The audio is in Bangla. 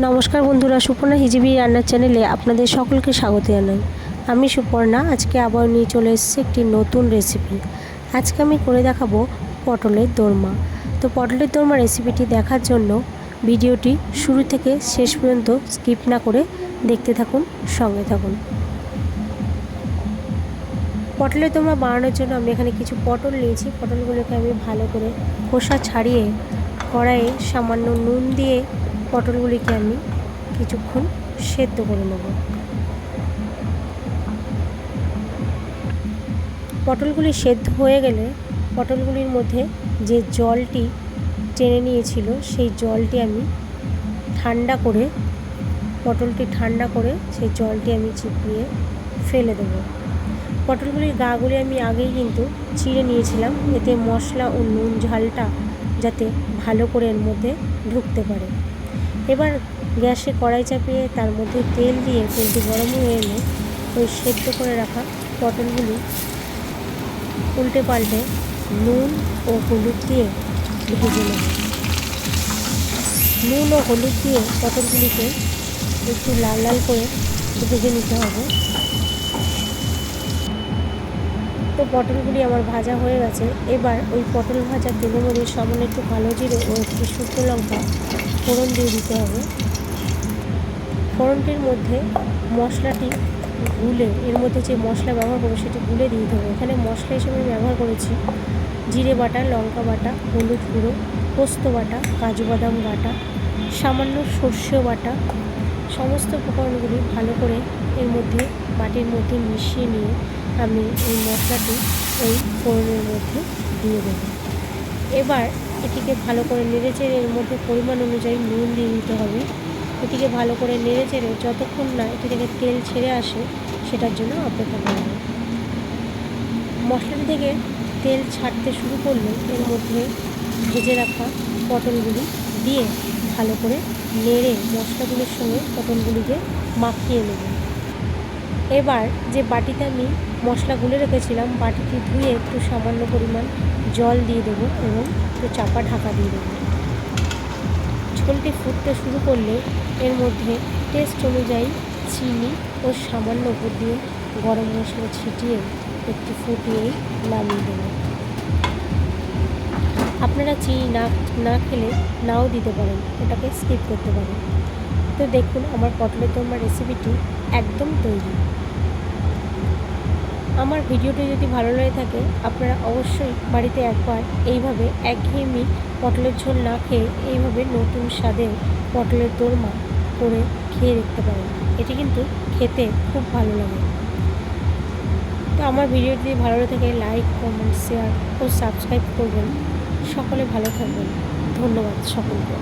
নমস্কার বন্ধুরা, সুপর্ণা হিজিবি রান্নার চ্যানেলে আপনাদের সকলকে স্বাগত জানাই। আমি সুপর্ণা আজকে আবার নিয়ে চলে এসেছি একটি নতুন রেসিপি। আজকে আমি করে দেখাবো পটলের দোরমা। তো পটলের দোরমা রেসিপিটি দেখার জন্য ভিডিওটি শুরু থেকে শেষ পর্যন্ত স্কিপ না করে দেখতে থাকুন, সঙ্গে থাকুন। পটলের দোরমা বানানোর জন্য আমি এখানে কিছু পটল নিয়েছি। পটলগুলোকে আমি ভালো করে খোসা ছাড়িয়ে কড়াইয়ে সামান্য নুন দিয়ে পটলগুলিকে আমি কিছুক্ষণ সেদ্ধ করে নেব। পটলগুলি সেদ্ধ হয়ে গেলে পটলগুলির মধ্যে যে জলটি টেনে নিয়েছিল সেই জলটি আমি ঠান্ডা করে সেই জলটি আমি চিপিয়ে ফেলে দেব। পটলগুলির গাগুলি আমি আগেই কিন্তু চিড়ে নিয়েছিলাম, এতে মশলা ও নুন ঝালটা যাতে ভালো করে এর মধ্যে ঢুকতে পারে। এবার গ্যাসে কড়াই চাপিয়ে তার মধ্যে তেল দিয়ে তেলটি গরম হয়ে এলে ওই সেদ্ধ করে রাখা পটলগুলি উল্টে পাল্টে নুন ও হলুদ দিয়ে ভেজে নেব। নুন ও হলুদ দিয়ে পটলগুলিকে একটু লাল লাল করে ভেজে নিতে হবে। তো পটলগুলি আমার ভাজা হয়ে গেছে। এবার ওই পটল ভাজা তেলের মধ্যে সামান্য একটু কালো জিরে ও একটু শুকনো লঙ্কা ফোড়ন দিয়ে দিতে হবে। ফোড়নটির মধ্যে মশলাটি গুলে, এর মধ্যে যে মশলা ব্যবহার করবো সেটি গুলে দিয়ে দিতে হবে। এখানে মশলা হিসেবে ব্যবহার করেছি জিরে বাটা, লঙ্কা বাটা, হলুদ গুঁড়ো, পোস্ত বাটা, কাজু বাদাম বাটা, সামান্য সর্ষে বাটা। সমস্ত উপকরণগুলি ভালো করে এর মধ্যে বাটির মধ্যে মিশিয়ে নিয়ে আমি এই মশলাটি ওই ফোড়নের মধ্যে দিয়ে দেবো। এবার এটিকে ভালো করে নেড়েচেড়ে এর মধ্যে পরিমাণ অনুযায়ী নুন দিয়ে দিতে হবে। এটিকে ভালো করে নেড়েচেড়ে যতক্ষণ না এটি থেকে তেল ছেড়ে আসে সেটার জন্য অপেক্ষা করব। মশলাটি থেকে তেল ছাড়তে শুরু করলে এর মধ্যে ভেজে রাখা পটলগুলি দিয়ে ভালো করে নেড়ে মশলাগুলির সঙ্গে পটলগুলিকে মাখিয়ে নেব। এবার যে বাটিতে আমি মশলা গুলে রেখেছিলাম বাটিটি ধুয়ে একটু সামান্য পরিমাণ জল দিয়ে দেবো এবং একটু চাপা ঢাকা দিয়ে দেবো। ঝোলটি ফুটতে শুরু করলে এর মধ্যে টেস্ট অনুযায়ী চিনি ও সামান্য উপর দিয়ে গরম মশলা ছিটিয়ে একটু ফুটিয়েই নামিয়ে দেবো। আপনারা চিনি না খেলে নাও দিতে পারেন, ওটাকে স্কিপ করতে পারেন। তো দেখুন আমার পটলের দোরমা রেসিপিটি একদম তৈরি। আমার ভিডিওটি যদি ভালো লেগে থাকে আপনারা অবশ্যই বাড়িতে একবার এইভাবে একঘেয়েমি পটলের ঝোল না খেয়ে এইভাবে নতুন স্বাদে পটলের দোরমা করে খেয়ে দেখতে পারেন। এটি কিন্তু খেতে খুব ভালো লাগে। তো আমার ভিডিওটি যদি ভালো লেগে থাকে লাইক, কমেন্ট, শেয়ার ও সাবস্ক্রাইব করবেন। সকলে ভালো থাকবেন। ধন্যবাদ সকলকে।